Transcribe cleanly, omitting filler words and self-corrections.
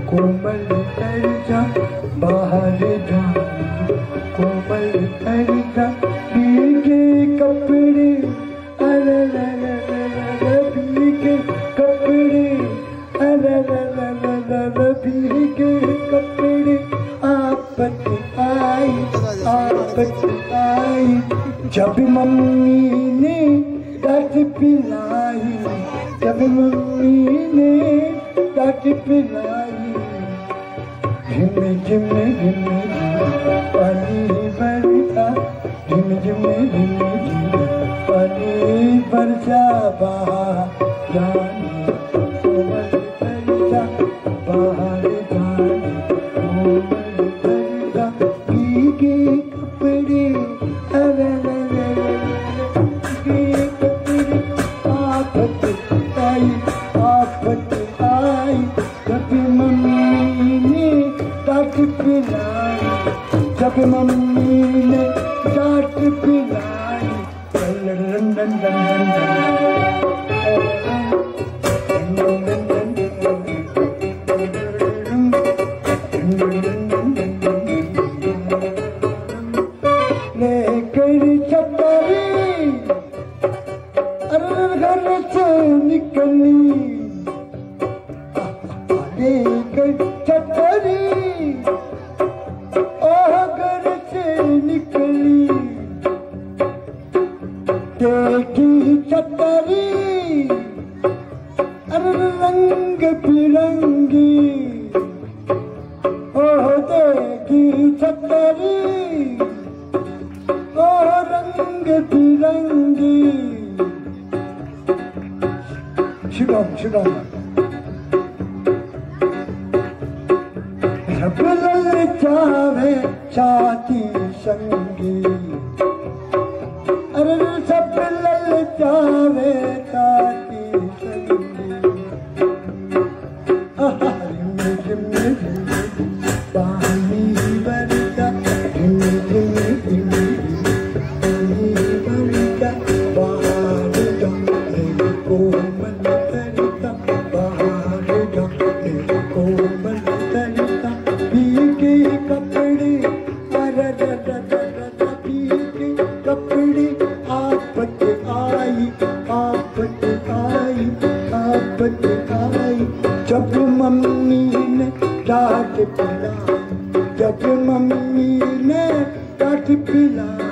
कोमल तर जा बाहर जा, कोमल तर जा भीगे कपड़े, अरे भीगे कपड़े, अरे भीगे कपड़े, आफत आई, आफत आई, जब मम्मी ने डांट पिलाई, जब मम्मी ने डांट पिलाई, झिम झिम झिम पानी बरसा, झिम झिम झिम पानी बरसा, बाहर जाने कोमल बरसा, बाहर जाने कोमल बरसा, भीगे कपड़े, अरे भीगे कपड़े, आफत आई, आफत आई, जब मम्मी ने डांट पिलाई, जब मम्मी ने डांट पिलाई, लेकर छतरी अरे घर से निकली, लेकर छतरी ओह घर से निकली, देखी छतरी अरे रंग बिरंगी, ओह देखी छतरी ओह रंग बिरंगी, शिवम शिवम रब ललचावे छाती संगी, अरे सब ललचावे छाती संगी, झिम झिम पानी बरसा, झिम झिम झिम पानी बरसा, बाहर जाने कोमल बरसा, बाहर जाने कोमल बरसा, भीगे कपड़े, अरे भीगे कपड़े, आफत आई, आफत आई, आफत आई, जब मम्मी ने डांट पिलाई, जब मम्मी ने डांट पिलाई।